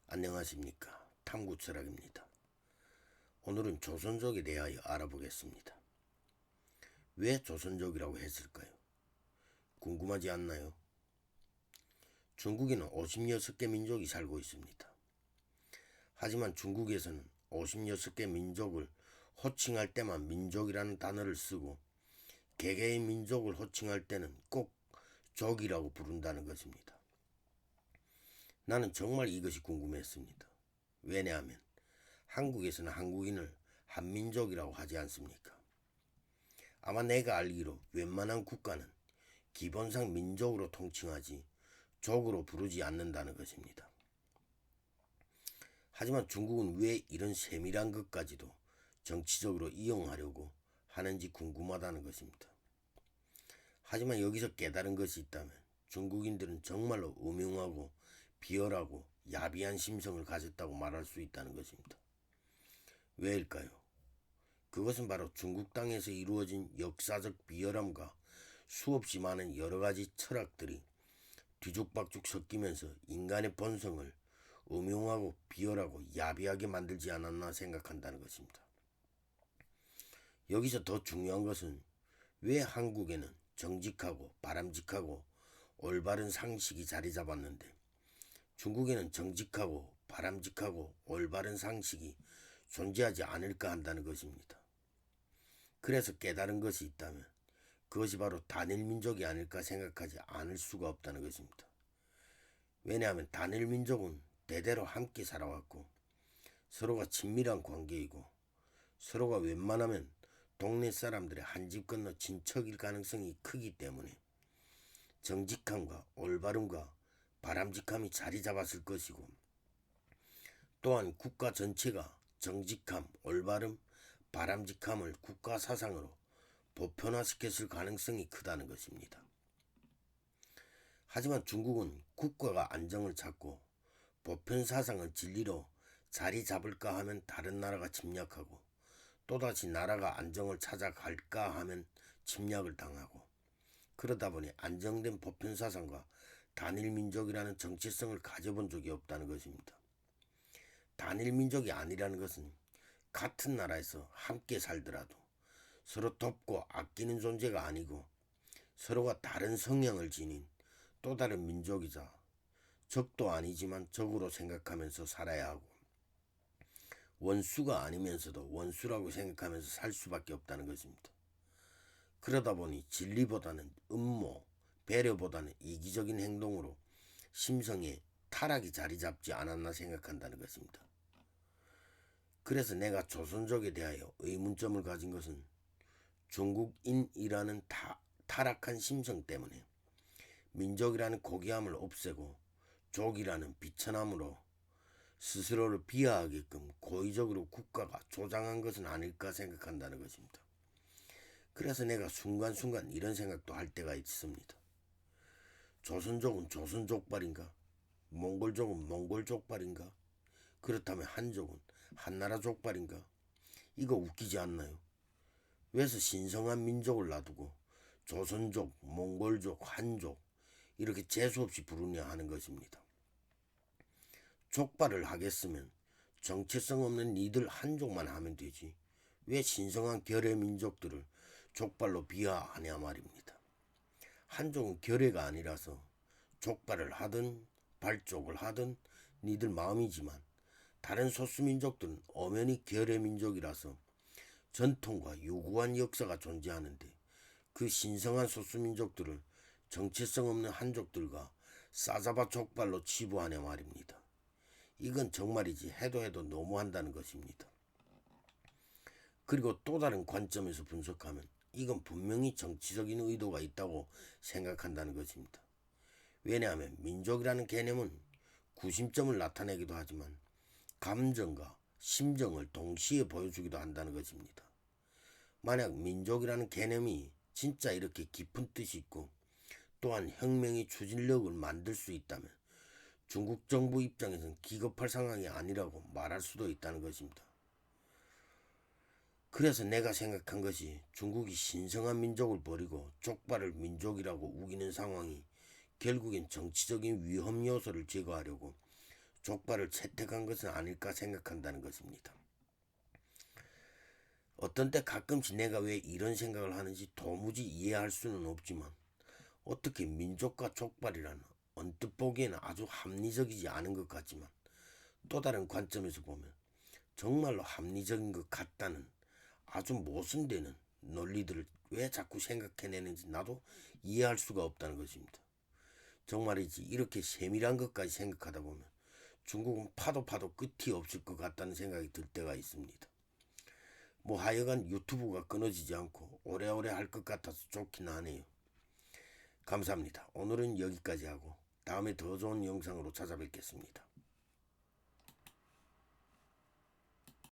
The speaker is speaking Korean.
안녕하십니까. 탐구철학입니다. 오늘은 조선족에 대하여 알아보겠습니다. 왜 조선족이라고 했을까요? 궁금하지 않나요? 중국에는 56개 민족이 살고 있습니다. 하지만 중국에서는 56개 민족을 호칭할 때만 민족이라는 단어를 쓰고 개개의 민족을 호칭할 때는 꼭 족이라고 부른다는 것입니다. 나는 정말 이것이 궁금했습니다. 왜냐하면 한국에서는 한국인을 한민족이라고 하지 않습니까? 아마 내가 알기로 웬만한 국가는 기본상 민족으로 통칭하지 족으로 부르지 않는다는 것입니다. 하지만 중국은 왜 이런 세밀한 것까지도 정치적으로 이용하려고 하는지 궁금하다는 것입니다. 하지만 여기서 깨달은 것이 있다면 중국인들은 정말로 음흉하고 비열하고 야비한 심성을 가졌다고 말할 수 있다는 것입니다. 왜일까요? 그것은 바로 중국 땅에서 이루어진 역사적 비열함과 수없이 많은 여러가지 철학들이 뒤죽박죽 섞이면서 인간의 본성을 음흉하고 비열하고 야비하게 만들지 않았나 생각한다는 것입니다. 여기서 더 중요한 것은 왜 한국에는 정직하고 바람직하고 올바른 상식이 자리 잡았는데 중국에는 정직하고 바람직하고 올바른 상식이 존재하지 않을까 한다는 것입니다. 그래서 깨달은 것이 있다면 그것이 바로 단일민족이 아닐까 생각하지 않을 수가 없다는 것입니다. 왜냐하면 단일민족은 대대로 함께 살아왔고 서로가 친밀한 관계이고 서로가 웬만하면 동네 사람들의 한 집 건너 친척일 가능성이 크기 때문에 정직함과 올바름과 바람직함이 자리 잡았을 것이고 또한 국가 전체가 정직함, 올바름, 바람직함을 국가 사상으로 보편화시켰을 가능성이 크다는 것입니다. 하지만 중국은 국가가 안정을 찾고 보편사상은 진리로 자리 잡을까 하면 다른 나라가 침략하고 또다시 나라가 안정을 찾아갈까 하면 침략을 당하고 그러다 보니 안정된 보편사상과 단일민족이라는 정체성을 가져본 적이 없다는 것입니다. 단일민족이 아니라는 것은 같은 나라에서 함께 살더라도 서로 돕고 아끼는 존재가 아니고 서로가 다른 성향을 지닌 또 다른 민족이자 적도 아니지만 적으로 생각하면서 살아야 하고 원수가 아니면서도 원수라고 생각하면서 살 수밖에 없다는 것입니다. 그러다 보니 진리보다는 음모, 배려보다는 이기적인 행동으로 심성에 타락이 자리 잡지 않았나 생각한다는 것입니다. 그래서 내가 조선족에 대하여 의문점을 가진 것은 중국인이라는 타락한 심성 때문에 민족이라는 고귀함을 없애고 족이라는 비천함으로 스스로를 비하하게끔 고의적으로 국가가 조장한 것은 아닐까 생각한다는 것입니다. 그래서 내가 순간순간 이런 생각도 할 때가 있습니다. 조선족은 조선족발인가? 몽골족은 몽골족발인가? 그렇다면 한족은 한나라 족발인가? 이거 웃기지 않나요? 왜서 신성한 민족을 놔두고 조선족, 몽골족, 한족 이렇게 재수없이 부르냐 하는 것입니다. 족발을 하겠으면 정체성 없는 니들 한족만 하면 되지 왜 신성한 결의 민족들을 족발로 비하하냐 말입니다. 한족은 결의가 아니라서 족발을 하든 발족을 하든 니들 마음이지만 다른 소수민족들은 엄연히 결의 민족이라서 전통과 유구한 역사가 존재하는데 그 신성한 소수민족들을 정체성 없는 한족들과 싸잡아 족발로 치부하냐 말입니다. 이건 정말이지 해도 너무한다는 것입니다. 그리고 또 다른 관점에서 분석하면 이건 분명히 정치적인 의도가 있다고 생각한다는 것입니다. 왜냐하면 민족이라는 개념은 구심점을 나타내기도 하지만 감정과 심정을 동시에 보여주기도 한다는 것입니다. 만약 민족이라는 개념이 진짜 이렇게 깊은 뜻이 있고 또한 혁명의 추진력을 만들 수 있다면 중국 정부 입장에서는 기겁할 상황이 아니라고 말할 수도 있다는 것입니다. 그래서 내가 생각한 것이 중국이 신성한 민족을 버리고 족발을 민족이라고 우기는 상황이 결국엔 정치적인 위험 요소를 제거하려고 족발을 채택한 것은 아닐까 생각한다는 것입니다. 어떤 때 가끔씩 내가 왜 이런 생각을 하는지 도무지 이해할 수는 없지만 어떻게 민족과 족발이란 언뜻 보기에는 아주 합리적이지 않은 것 같지만 또 다른 관점에서 보면 정말로 합리적인 것 같다는 아주 모순되는 논리들을 왜 자꾸 생각해내는지 나도 이해할 수가 없다는 것입니다. 정말이지 이렇게 세밀한 것까지 생각하다 보면 중국은 파도 끝이 없을 것 같다는 생각이 들 때가 있습니다. 뭐 하여간 유튜브가 끊어지지 않고 오래오래 할 것 같아서 좋긴 하네요. 감사합니다. 오늘은 여기까지 하고 다음에 더 좋은 영상으로 찾아뵙겠습니다.